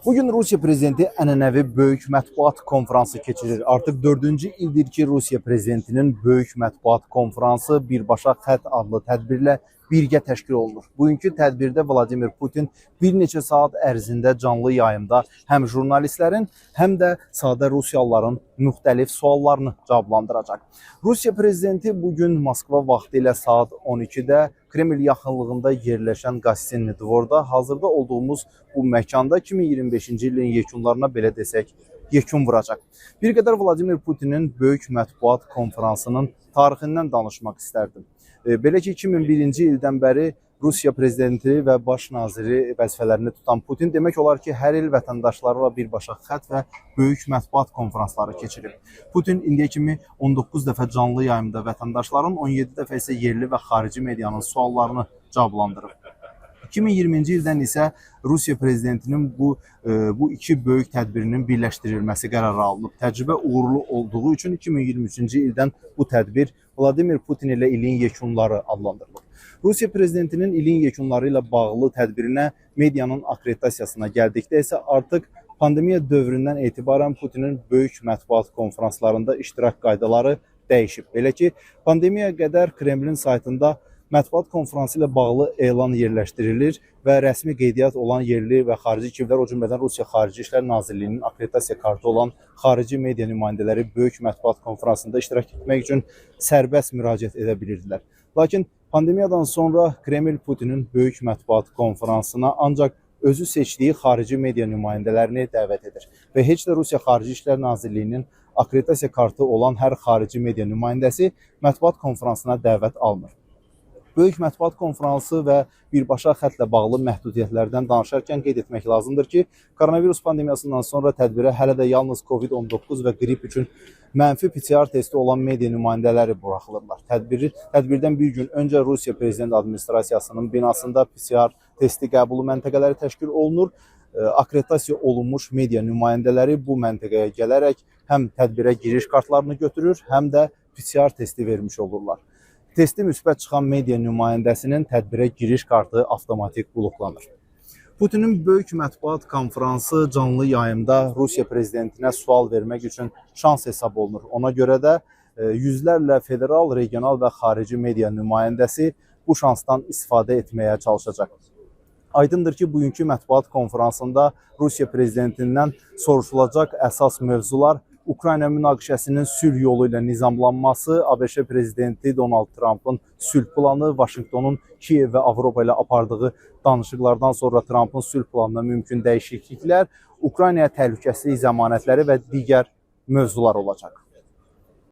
Bugün Rusiya prezidenti ənənəvi böyük mətbuat konfransı keçirir. Artıq 4-cü ildir ki, Rusiya prezidentinin böyük mətbuat konfransı birbaşa xətt adlı tədbirlə birgə təşkil olunur. Bugünkü tədbirdə Vladimir Putin bir neçə saat ərzində canlı yayımda həm jurnalistlərin, həm də sadə Rusiyalıların müxtəlif suallarını cavablandıracaq. Rusiya prezidenti bugün Moskva vaxtı ilə saat 12-də Kreml yaxınlığında yerləşən Qastinli Dvorda hazırda olduğumuz bu məkanda 2025-ci ilin yekunlarına belə desək yekun vuracaq. Bir qədər Vladimir Putinin böyük mətbuat konfransının tarixindən danışmaq istərdim. Belə ki, 2001-ci ildən bəri Rusiya prezidenti və baş naziri vəzifələrini tutan Putin demək olar ki, hər il vətəndaşlarla birbaşa xətt və böyük mətbuat konfransları keçirib. Putin indiyə kimi 19 dəfə canlı yayımda vətəndaşların, 17 dəfə isə yerli və xarici medianın suallarını cavablandırıb. 2020-ci ildən isə Rusiya prezidentinin bu iki böyük tədbirinin birləşdirilməsi qərarı alınıb. Təcrübə uğurlu olduğu üçün 2023-cü ildən bu tədbir Vladimir Putin ilə ilin yekunları adlandırılır. Rusiya prezidentinin ilin yekunları ilə bağlı tədbirinə medianın akreditasiyasına gəldikdə isə artıq pandemiya dövründən etibarən Putinin böyük mətbuat konfranslarında iştirak qaydaları dəyişib. Belə ki, pandemiyaya qədər Kremlin saytında mətbuat konfransı ilə bağlı elan yerləşdirilir və rəsmi qeydiyyat olan yerli və xarici kimlər, o cümlədən Rusiya Xarici İşlər Nazirliyinin akreditasiya kartı olan xarici media nümayəndələri böyük mətbuat konfransında iştirak etmək üçün sərbəst müraciət edə bilirdilər. Lakin pandemiyadan sonra Kreml Putinin böyük mətbuat konfransına ancaq özü seçdiyi xarici media nümayəndələrini dəvət edir və heç də Rusiya Xarici İşlər Nazirliyinin akreditasiya kartı olan hər xarici media nümayəndəsi mətbuat konfransına dəvət almır. Böyük mətbuat konfransı və birbaşa xəttlə bağlı məhdudiyyətlərdən danışarkən qeyd etmək lazımdır ki, koronavirus pandemiyasından sonra tədbirə hələ də yalnız COVID-19 və qrip üçün mənfi PCR testi olan media nümayəndələri buraxılırlar. Tədbirdən bir gün öncə Rusiya Prezident Administrasiyasının binasında PCR testi qəbulu məntəqələri təşkil olunur. Akreditasiya olunmuş media nümayəndələri bu məntəqəyə gələrək həm tədbirə giriş kartlarını götürür, həm də PCR testi vermiş olurlar. Testi müsbət çıxan media nümayəndəsinin tədbirə giriş kartı avtomatik bloklanır. Putinin böyük mətbuat konfransı canlı yayımda Rusiya prezidentinə sual vermək üçün şans hesab olunur. Ona görə də yüzlərlə federal, regional və xarici media nümayəndəsi bu şansdan istifadə etməyə çalışacaq. Aydındır ki, bugünkü mətbuat konfransında Rusiya prezidentindən soruşulacaq əsas mövzular Ukrayna münaqişəsinin sülh yolu ilə nizamlanması, ABŞ prezidenti Donald Trumpın sülh planı, Vaşinqtonun Kiyev və Avropa ilə apardığı danışıqlardan sonra Trumpın sülh planına mümkün dəyişikliklər, Ukraynaya təhlükəsizlik zəmanətləri və digər mövzular olacaq.